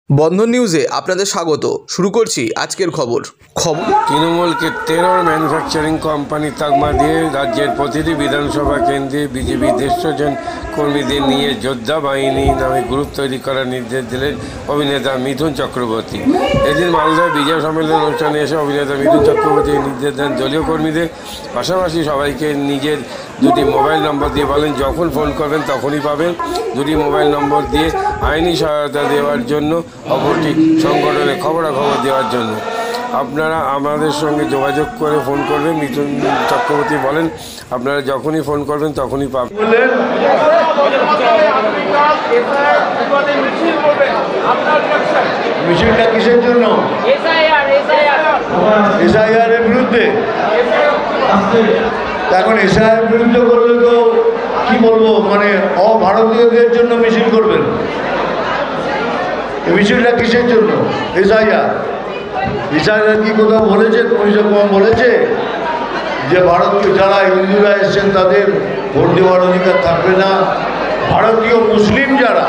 বন্ধন নিউজে আপনাদের স্বাগত। শুরু করছি আজকের খবর। তৃণমূলকে টেরর ম্যানুফ্যাকচারিং কোম্পানি তকমা দিয়ে রাজ্যের প্রতিটি বিধানসভা কেন্দ্রে বিজেপি 150 জন কর্মীদের নিয়ে যোদ্ধা বাহিনী নামে গ্রুপ তৈরি করার নির্দেশ দিলেন অভিনেতা মিথুন চক্রবর্তী। এদিন মালদায় বিজয় সম্মেলন অনুষ্ঠানে এসে অভিনেতা মিথুন চক্রবর্তী নির্দেশ দেন দলীয় কর্মীদের, পাশাপাশি সবাইকে নিজের দুটি মোবাইল নম্বর দিয়ে বলেন যখন ফোন করবেন তখনই পাবেন। দুটি মোবাইল নম্বর দিয়ে আইনি সহায়তা দেওয়ার জন্য, অপরটি সংগঠনে খবরাখবর দেওয়ার জন্য। আপনারা আমাদের সঙ্গে যোগাযোগ করে ফোন করবেন। মিথুন চক্রবর্তী বলেন, আপনারা যখনই ফোন করবেন তখনই পাবেন। মিছিলটা কিসের জন্য? এসআইআর এর বিরুদ্ধে। এখন এসআইআর বিরুদ্ধে করলে তো কি বলবো, মানে অভারতীয়দের জন্য মিছিল করবেন। মিছিলটা কিসের জন্য? এসআইআর কি কোথাও বলেছে? কমিশন বলেছে যে ভারতীয় যারা হিন্দুরা এসছেন তাদের ভোট দেওয়ার অধিকার থাকবে না, ভারতীয় মুসলিম যারা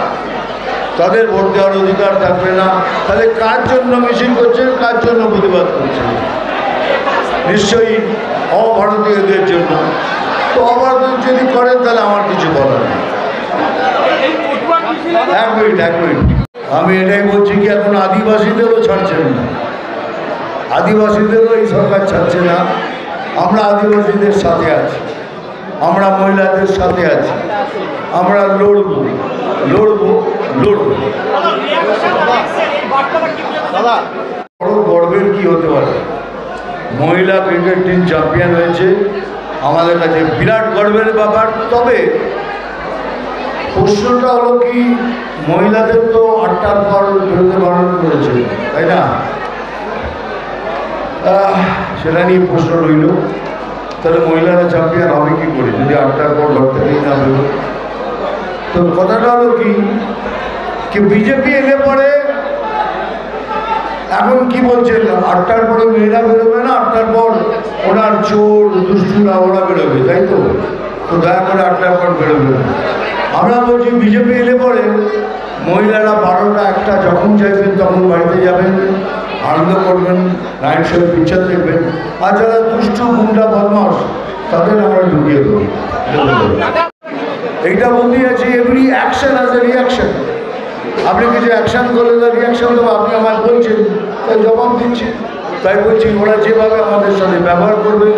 তাদের ভোট দেওয়ার অধিকার থাকবে না। তাহলে কার জন্য মিছিল করছেন, কার জন্য প্রতিবাদ করছেন? নিশ্চয়ই অভারতীয়দের জন্য। তো অভারতীয় যদি করেন তাহলে আমার কিছু বলার নেই। এক মিনিট, আমি এটাই বলছি কি এখন আদিবাসীদেরও ছাড়ছেন না, আদিবাসীদেরও এই সরকার ছাড়ছে না। আমরা আদিবাসীদের সাথে আছি, আমরা মহিলাদের সাথে আছি, আমরা লড়বো। বড় গর্বের কি হতে পারে? মহিলা ক্রিকেট টিম চ্যাম্পিয়ন হয়েছে, আমাদের কাছে বিরাট গর্বের ব্যাপার। তবে প্রশ্নটা হলো কি, মহিলাদের তো 8টার পর বেরোতে বারণ করেছে, তাই না? সেটা নিয়ে প্রশ্ন রইল, তাহলে মহিলারা চ্যাম্পিয়ন হবে কি করে যদি 8টার পর ঘর থেকেই না বেরো? তো কথাটা হলো কি বিজেপি এলে পরে এখন কি বলছেন, 8টার পরে মেয়েরা বেরোবে না, 8টার পর ওনার চোর দুষ্টুরা ওরা বেরোবে, তাই তো? তো দয়া করে 8টার পর বেরোবে না। আমরা বলছি বিজেপি এলে পরে মহিলারা 12টা 1টা যখন চাইবেন তখন বাড়িতে যাবেন, আনন্দ করবেন, নাইট শো পিকচার দেখবেন। আর যারা দুষ্টু গুন্ডা বদমাস তাদের আমরা ঢুকিয়ে দেবো। এইটা বলতেই আছে, every action as a reaction. আপনি কিছু অ্যাকশন করলে তার রিয়াকশন দেবো, আপনি আমার বলছেন তাই জবাব দিচ্ছি। তাই বলছি ওরা যেভাবে আমাদের সাথে ব্যবহার করবে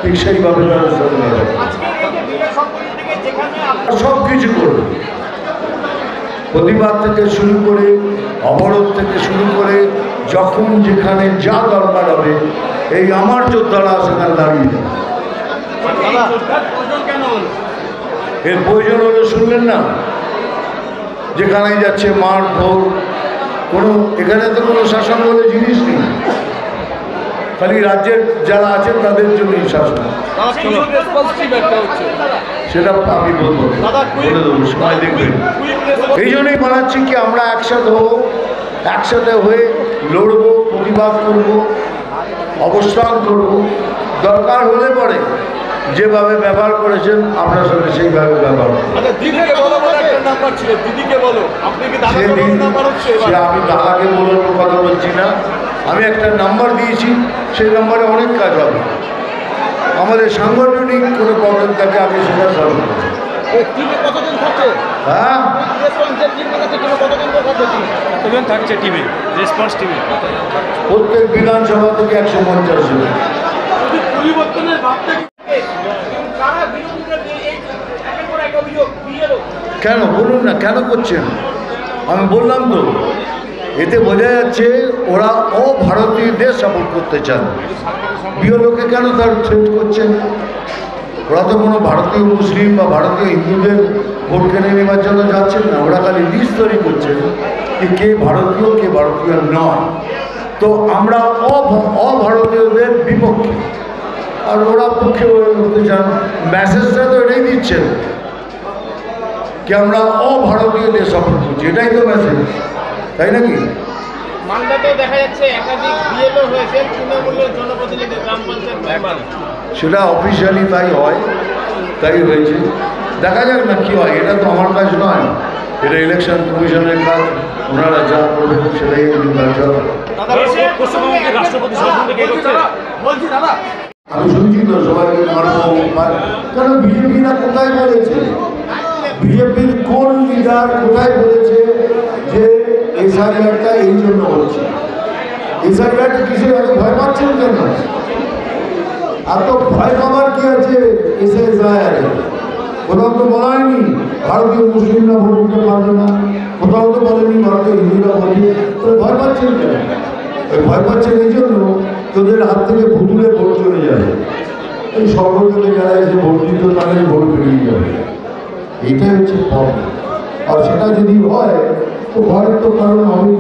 ঠিক সেইভাবে তাদের সাথে ব্যবহার সব কিছু করবে। প্রতিবাদ থেকে শুরু করে, অবরোধ থেকে শুরু করে, যখন যেখানে যা দরকার হবে এই আমার যোদ্ধারা সেখানে দাঁড়িয়ে যাবে। এর প্রয়োজন হলে শুনলেন না, যেখানেই যাচ্ছে মার ধর, কোনো এখানে তো কোনো শাসন বলে জিনিস নেই, খালি রাজ্যের যারা আছেন তাদের জন্যই শাসন। সেটা আমি বলবো, বলে দেবো, সময় দেখবেন। এই জন্যই বানাচ্ছি কি আমরা একসাথে হব, একসাথে হয়ে লড়বো, প্রতিবাদ করব, অবস্থান করব। দরকার হলে পরে যেভাবে ব্যবহার করেছেন আপনার সঙ্গে সেইভাবে ব্যবহার করব। আমি দাদাকে বলার কথা বলছি না, আমি একটা নাম্বার দিয়েছি, সেই নাম্বারে অনেক কাজ হবে। আমাদের সাংগঠনিক কোনো প্রবলেম থাকে আমি সেটা সলভ করব। হ্যাঁ, প্রত্যেক বিধানসভা থেকে 150 জন। কেন বলুন না, কেন করছেন? আমি বললাম তো, এতে বোঝা যাচ্ছে ওরা অভারতীয়দের সাপোর্ট করতে চান। বিএলওকে কেন তার থ্রেট করছেন? ওরা তো কোনো ভারতীয় মুসলিম বা ভারতীয় হিন্দুদের ভোট কেড়ে নেওয়ার জন্য যাচ্ছেন না, ওরা খালি লিস্ট তৈরি করছেন যে কে ভারতীয় কে ভারতীয় নয়। তো আমরা অভারতীয়দের বিপক্ষে, আর ওরা পক্ষে করতে চান। মেসেজটা তো এটাই দিচ্ছেন কি আমরা অভারতীয়দের সাপোর্ট করছি, এটাই তো মেসেজ, তাই নাকি? মালদাতেও দেখা যাচ্ছে একাধিক বিএলও হয়েছে তৃণমূলের জনপ্রতিনিধি, গ্রাম পঞ্চায়েত মেম্বার। সেটা অফিসিয়ালি তাই হয়, তাই হয়েছে। দেখা যাক না কি হয়, এটা তো আমার কাজ নয়, এটা ইলেকশন কমিশনের কাজ। ওনারা যা করবেন সেটাই আমি শুনছি তো সবাইকে মারবো কেন বিজেপিরা কোথায় বলেছে, বিজেপির কোন লিডার কোথায় বলেছে যে এসআইআরটা এই জন্য হচ্ছে? এসআইআরটা কিসের এত ভয় পাচ্ছেন কেন? এত ভয় পাবার কি আছে এসআইআর? কোথাও তো বলা হয়নি ভারতীয় মুসলিমরা ভোট দিতে পারবে না, কোথাও তো বলেনি ভারতীয় হিন্দুরা বলবে। ভয় পাচ্ছেন কেন? ওই ভয় পাচ্ছেন এই জন্য তোদের হাত থেকে ভুতুলে ভোট চলে যাবে, এই সর্বদলে যারা এসে ভোট দিত তাদের ভোট বেরিয়ে যাবে। এইটাই হচ্ছে প্রবলেম। আর সেটা যদি হয় তো ভয়ের তো কারণ হবে,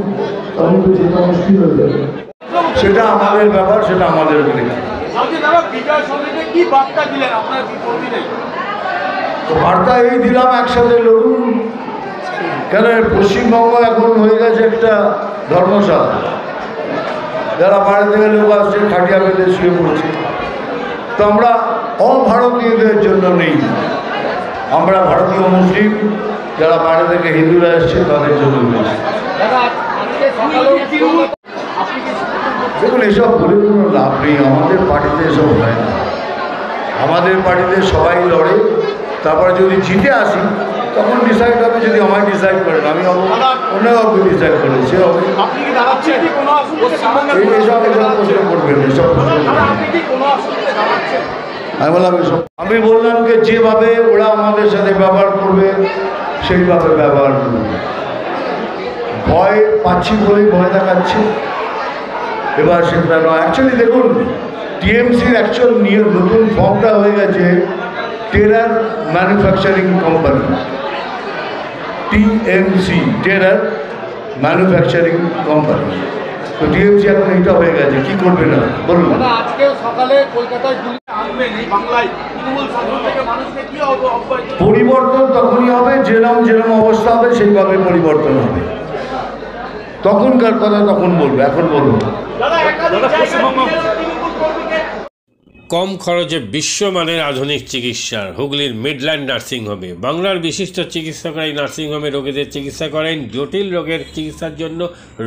তখন তো যেটা মুশকিল হয়ে যাবে। সেটা আমাদের ব্যাপার, সেটা আমাদের বার্তা এই দিলাম, একসাথে লড়ুন। কেন পশ্চিমবঙ্গ এখন হয়ে গেছে একটা ধর্মশালা, যারা বাইরে থেকে লোক আসছে খাটিয়া পেতে শুয়ে পড়ছে। তো আমরা অভারতীয়দের জন্য নেই, আমরা ভারতীয় মুসলিম যারা বাইরে থেকে হিন্দুরা এসছে তাদের জন্য রয়েছে। দেখুন এসব বলে কোনো লাভ নেই, আমাদের পার্টিতে এসব হয় না। আমাদের পার্টিতে সবাই লড়ে, তারপরে যদি জিতে আসি তখন ডিসাইড হবে। যদি আমায় ডিসাইড করেন আমি হবো, অন্য কাউকে ডিসাইড করেন সে হবে। আমি বললাম যে যেভাবে ওরা আমাদের সাথে ব্যবহার করবে সেইভাবে ব্যবহার করবে। ভয় পাচ্ছি বলেই ভয় দেখাচ্ছে, এবার সেটা নয়। অ্যাকচুয়ালি দেখুন টিএমসির অ্যাকচুয়াল নতুন ফর্মটা হয়ে গেছে terror manufacturing company, TMC, terror manufacturing company. তো টিএমসি এখন এটা হয়ে গেছে, কি করবে না বলুন? পরিবর্তন তখনই হবে যেরকম অবস্থা হবে সেইভাবে পরিবর্তন হবে। তখনকার কথা তখন বলবো, এখন বলবো। কম খরচে বিশ্বমানের আধুনিক চিকিৎসার হুগলির মিডল্যান্ড নার্সিংহোমে বাংলার বিশিষ্ট চিকিৎসকরা এই নার্সিংহোমে রোগীদের চিকিৎসা করেন। জটিল রোগের চিকিৎসার জন্য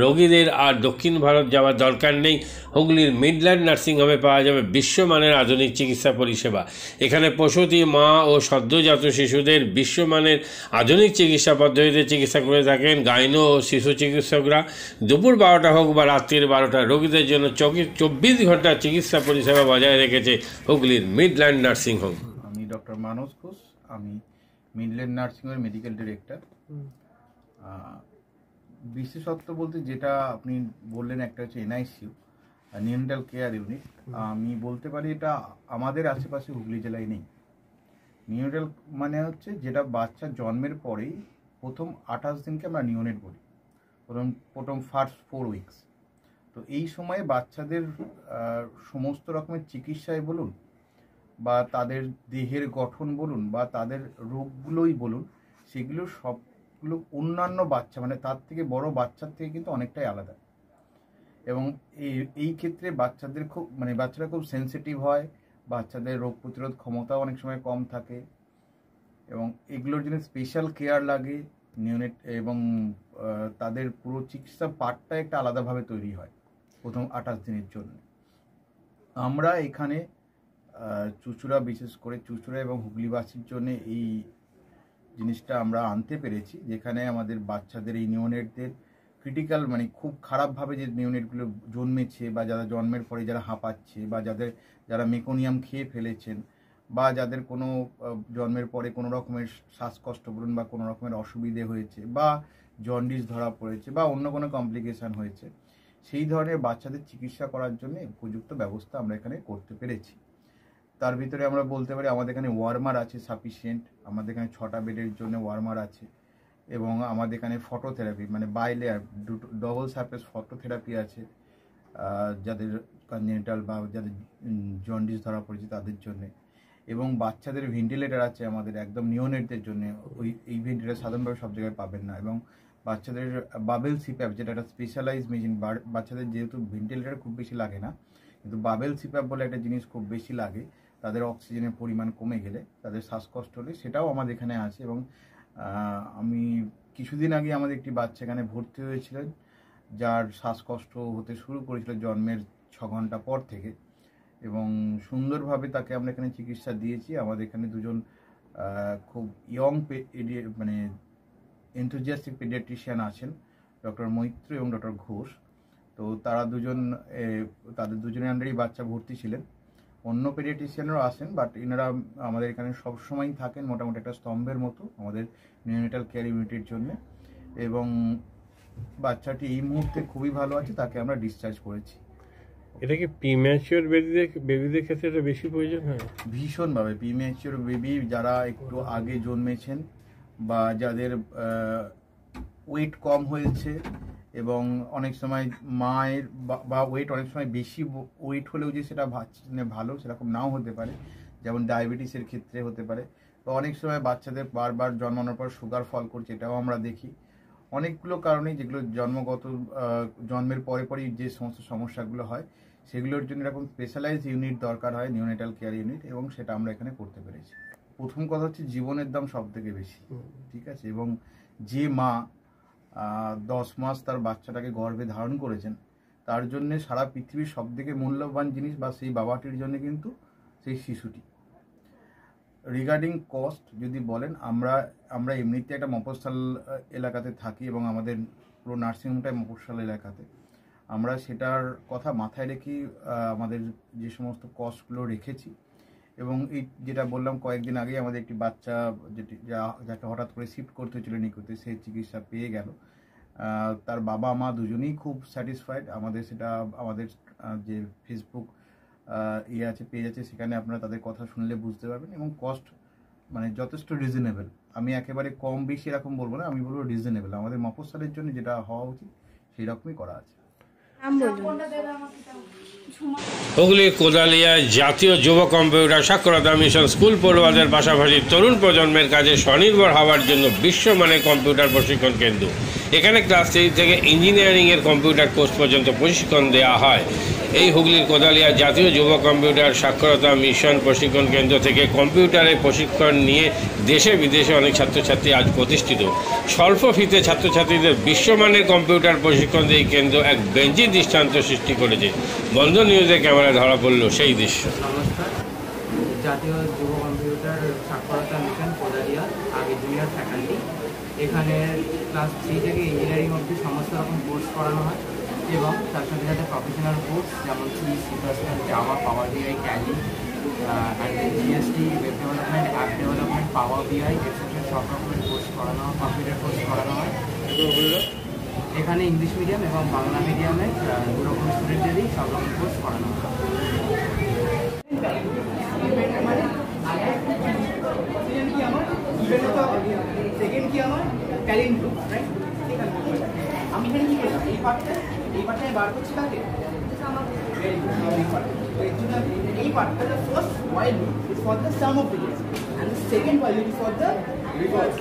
রোগীদের আর দক্ষিণ ভারত যাওয়ার দরকার নেই। হুগলির মিডল্যান্ড নার্সিংহোমে পাওয়া যাবে বিশ্বমানের আধুনিক চিকিৎসা পরিষেবা। এখানে প্রসূতি, মা ও সদ্যজাত শিশুদের বিশ্বমানের আধুনিক চিকিৎসা পদ্ধতিতে চিকিৎসা করে থাকেন গাইনো ও শিশু চিকিৎসকরা। দুপুর 12টা হোক বা রাত্রির 12টা, রোগীদের জন্য 24 ঘন্টা চিকিৎসা পরিষেবা বজায় রেখেছে হুগলির মিডল্যান্ড নার্সিংহোম। আমি ডক্টর মানস ঘোষ, আমি মিডল্যান্ড নার্সিংহোমের মেডিকেল ডিরেক্টর। বিশেষত্ব বলতে যেটা আপনি বললেন, একটা হচ্ছে এনআইসিইউ, নিউনেটাল কেয়ার ইউনিট। আমি বলতে পারি এটা আমাদের আশেপাশে হুগলি জেলায় নেই। নিউনেটাল মানে হচ্ছে যেটা বাচ্চা জন্মের পরেই প্রথম 28 দিনকে আমরা নিউনেট বলি, প্রথম ফার্স্ট 4 উইকস। তো এই সময়ে বাচ্চাদের সমস্ত রকমের চিকিৎসায় বলুন বা তাদের দেহের গঠন বলুন বা তাদের রোগগুলোই বলুন, সেগুলো সবগুলো অন্যান্য বাচ্চা মানে তার থেকে বড় বাচ্চার থেকে কিন্তু অনেকটাই আলাদা। এবং এই ক্ষেত্রে বাচ্চারা খুব সেন্সিটিভ হয়, বাচ্চাদের রোগ প্রতিরোধ ক্ষমতাও অনেক সময় কম থাকে এবং এগুলোর জন্য স্পেশাল কেয়ার লাগে নিউনেট, এবং তাদের পুরো চিকিৎসা পার্টটা একটা আলাদাভাবে তৈরি হয় প্রথম 28 দিনের জন্য। আমরা এখানে চুঁচুড়া, বিশেষ করে চুঁচুড়া এবং হুগলিবাসীর জন্য এই জিনিসটা আমরা আনতে পেরেছি, যেখানে আমাদের বাচ্চাদের এই নিউনেটদের ক্রিটিক্যাল মানে খুব খারাপভাবে যে নিউনেটগুলো জন্মেছে বা যারা জন্মের পরে যারা হাঁপাচ্ছে বা যারা মেকোনিয়াম খেয়ে ফেলেছেন বা যাদের কোনো জন্মের পরে কোনো রকমের শ্বাসকষ্ট বলুন বা কোনো রকমের অসুবিধে হয়েছে বা জন্ডিস ধরা পড়েছে বা অন্য কোনো কমপ্লিকেশান হয়েছে, সেই ধরনের বাচ্চাদের চিকিৎসা করার জন্য উপযুক্ত ব্যবস্থা আমরা এখানে করতে পেরেছি। তার ভিতরে আমরা বলতে পারি আমাদের এখানে ওয়ার্মার আছে সাফিসিয়েন্ট, আমাদের এখানে 6টা বেডের জন্য ওয়ার্মার আছে এবং আমাদের এখানে ফটোথেরাপি মানে বাইলেয়ার ডবল সারফেস ফটোথেরাপি আছে যাদের কনজেনিটাল বা যাদের জন্ডিস ধরা পড়েছে তাদের জন্যে, এবং বাচ্চাদের ভেন্টিলেটার আছে আমাদের একদম নিওনেটদের জন্য। এই ভেন্টিলেটার সাধারণভাবে সব জায়গায় পাবেন না, এবং বাচ্চাদের বাবেল সিপ্যাপ যেটা একটা স্পেশালাইজ মেশিন, বাচ্চাদের যেহেতু ভেন্টিলেটার খুব বেশি লাগে না কিন্তু বাবেল সিপ্যাপ বলে একটা জিনিস খুব বেশি লাগে, তাদের অক্সিজেনের পরিমাণ কমে গেলে, তাদের শ্বাসকষ্ট হলে, সেটাও আমাদের এখানে আছে। এবং আমি কিছুদিন আগে আমাদের একটি বাচ্চা এখানে ভর্তি হয়েছিলেন, যার শ্বাসকষ্ট হতে শুরু করেছিল জন্মের 6 ঘন্টা পর থেকে, এবং সুন্দরভাবে তাকে আমরা এখানে চিকিৎসা দিয়েছি। আমাদের এখানে দুজন খুব ইয়ং মানে এনথুজিয়াস্টিক পেডিয়াট্রিশিয়ান আছেন, ডক্টর মৈত্র এবং ডক্টর ঘোষ। তো তারা তাদের দুজনের আন্ডারেই বাচ্চা ভর্তি ছিলেন। অন্য পেডিয়াট্রিশিয়ানরাও আসেন, বাট এনারা আমাদের এখানে সবসময়ই থাকেন মোটামুটি একটা স্তম্ভের মতো আমাদের নিউনেটাল কেয়ার ইউনিটের জন্য। এবং বাচ্চাটি এই মুহূর্তে খুবই ভালো আছে, তাকে আমরা ডিসচার্জ করেছি। এটা কি প্রিম্যাচিওর বেবিদের ক্ষেত্রে এটা বেশি প্রয়োজন হয়? ভীষণভাবে প্রিম্যাচিওর বেবি যারা একটু আগে জন্মেছেন বা যাদের ওয়েট কম হয়েছে, এবং অনেক সময় মায়ের বা ওয়েট অনেক সময় বেশি ওয়েট হলেও যে সেটা ভালো সেরকম নাও হতে পারে, যেমন ডায়াবেটিসের ক্ষেত্রে হতে পারে। তো অনেক সময় বাচ্চাদের বারবার জন্মানোর পর সুগার ফল করছে, এটাও আমরা দেখি। অনেকগুলো কারণে যেগুলো জন্মের পরেই যে সমস্ত সমস্যাগুলো হয়, সেগুলোর জন্য এরকম স্পেশালাইজ ইউনিট দরকার হয়, নিউনেটাল কেয়ার ইউনিট, এবং সেটা আমরা এখানে করতে পেরেছি। প্রথম কথা হচ্ছে জীবনের দাম সব থেকে বেশি, ঠিক আছে? এবং যে মা 10 মাস তার বাচ্চাটাকে গর্ভে ধারণ করেছেন, তার জন্য সারা পৃথিবীর সব থেকে মূল্যবান জিনিস বা সেই বাবাটির জন্য কিন্তু সেই শিশুটি। রিগার্ডিং কস্ট যদি বলেন, আমরা এমনিতে একটা মফস্বল এলাকাতে থাকি এবং আমাদের পুরো নার্সিংহোমটাই মফস্বল এলাকাতে। আমরা সেটার কথা মাথায় রেখেই আমাদের যে সমস্ত কস্টগুলো রেখেছি। এবং এই যেটা বললাম, কয়েকদিন আগেই আমাদের একটি বাচ্চা যাকে হঠাৎ করে শিফট করতে হয়েছিল নিকটে, সে চিকিৎসা পেয়ে গেল। তার বাবা মা দুজনেই খুব স্যাটিসফাইড। আমাদের যে ফেসবুক আছে, পেজ আছে, সেখানে আপনারা তাদের কথা শুনলে বুঝতে পারবেন। এবং কস্ট মানে যথেষ্ট রিজনেবল। আমি একেবারে কম বেশি এরকম বলবো না, আমি বলবো রিজনেবল। আমাদের মফস্বলের জন্য যেটা হওয়া উচিত সেই রকমই করা আছে। হুগলির কোদালিয়ায় জাতীয় যুব কম্পিউটার সাক্ষরতা মিশন স্কুল পড়ুয়াদের পাশাপাশি তরুণ প্রজন্মের কাজে স্বনির্ভর হওয়ার জন্য বিশ্বমানের কম্পিউটার প্রশিক্ষণ কেন্দ্র। এখানে ক্লাস 3 থেকে ইঞ্জিনিয়ারিংয়ের কম্পিউটার কোর্স পর্যন্ত প্রশিক্ষণ দেওয়া হয়। এই হুগলির কোদালিয়া জাতীয় যুব কম্পিউটার সাক্ষরতা মিশন প্রশিক্ষণ কেন্দ্র থেকে কম্পিউটারের প্রশিক্ষণ নিয়ে দেশে বিদেশে অনেক ছাত্রছাত্রী আজ প্রতিষ্ঠিত। স্বল্প ফিতে ছাত্রছাত্রীদের বিশ্বমানের কম্পিউটার প্রশিক্ষণ দিয়ে এই কেন্দ্র এক বেঞ্চি দৃষ্টান্ত সৃষ্টি করেছে। বন্ধন নিউজে ক্যামেরায় ধরা পড়ল সেই দৃশ্য। নমস্কার, জাতীয় যুব কম্পিউটার সাক্ষরতা মিশন কোদালিয়া, আগে জুনিয়র ফ্যাকাল্টি। এখানে ক্লাস 3 থেকে ইঞ্জিনিয়ারিং অবধি সমস্ত রকম কোর্স করানো হয়, এবং তার সাথে সাথে প্রফেশনাল কোর্স যেমন C, Java, power BI, Tally, GST, web development, app development, power BI, etcetera সব রকমের কোর্স করানো হয়, কম্পিউটার কোর্স করানো হয়। এখানে ইংলিশ মিডিয়াম এবং বাংলা মিডিয়ামে দু রকম স্টুডেন্টদেরই সব রকম কোর্স করানো হয়। সেকেন্ড কি আমার ট্যালেন্ট, রাইট? আমি এখানে কি করলাম, এই পার্টটা বার করছি তাকে এই পার্টটা the first while loop is for the sum of digits and the second while loop is for the reverse.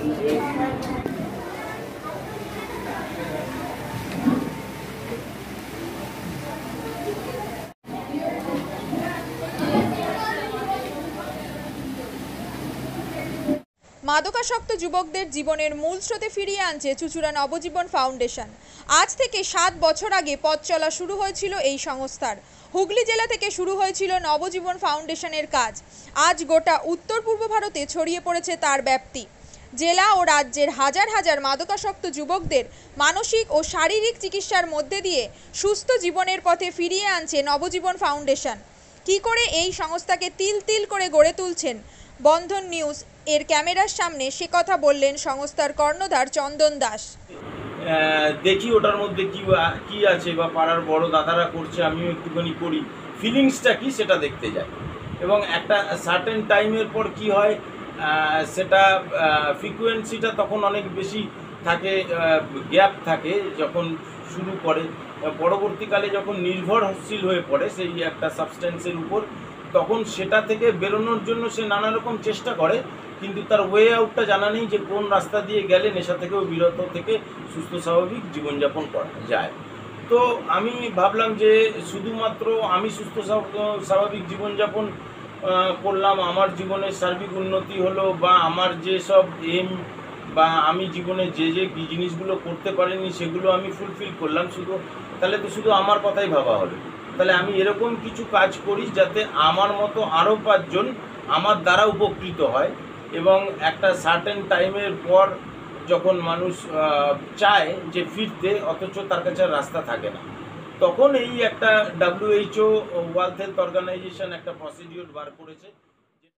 মাদকাসক্ত যুবকদের জীবনের মূল স্রোতে ফিরিয়ে আনছে চুঁচুড়া নবজীবন ফাউন্ডেশন। আজ থেকে 7 বছর আগে পথ চলা শুরু হয়েছিল এই সংস্থার। হুগলি জেলা থেকে শুরু হয়েছিল নবজীবন ফাউন্ডেশনের কাজ। আজ গোটা উত্তর পূর্ব ভারতে ছড়িয়ে পড়েছে তার ব্যাপ্তি। জেলা ও রাজ্যের হাজার হাজার মাদকাসক্ত যুবকদের মানসিক ও শারীরিক চিকিৎসার মধ্যে দিয়ে সুস্থ জীবনের পথে ফিরিয়ে আনছে নবজীবন ফাউন্ডেশন। কী করে এই সংস্থাকে তিল তিল করে গড়ে তুলছেন বন্ধন নিউজ এর ক্যামেরার সামনে, সে কথা বললেন সংস্থার কর্ণধার চন্দন দাস। দেখি ওটার মধ্যে কি আছে, বা পাড়ার বড় দাদারা করছে, আমিও একটুখানি করি, ফিলিংসটা কি সেটা দেখতে যাই। এবং একটা সার্টেন টাইমের পর কি হয়, সেটা ফ্রিকোয়েন্সিটা তখন অনেক বেশি থাকে, গ্যাপ থাকে যখন শুরু করে, পরবর্তীকালে যখন নির্ভরশীল হয়ে পড়ে সেই একটা সাবস্টেন্সের উপর, তখন সেটা থেকে বেরোনোর জন্য সে নানা রকম চেষ্টা করে, কিন্তু তার ওয়ে আউটটা জানা নেই যে কোন রাস্তা দিয়ে গেলে নেশা থেকেও বিরত থেকে সুস্থ স্বাভাবিক জীবনযাপন করা যায়। তো আমি ভাবলাম যে শুধুমাত্র আমি সুস্থ স্বাভাবিক জীবনযাপন করলাম, আমার জীবনের সার্বিক উন্নতি হলো, বা আমার যেসব এম বা আমি জীবনে যে জিনিসগুলো করতে পারিনি সেগুলো আমি ফুলফিল করলাম, তাহলে তো শুধু আমার কথাই ভাবা হবে। তাহলে আমি এরকম কিছু কাজ করি যাতে আমার মতো আরও 5 জন আমার দ্বারা উপকৃত হয়, এবং একটা সার্টেন টাইমের পর যখন মানুষ চায় যে ফিরতে, অথচ তার কাছে রাস্তা থাকে না, তখন এই একটা WHO ওয়ার্ল্ড হেলথ অর্গানাইজেশন একটা প্রসিডিওর বার করেছে।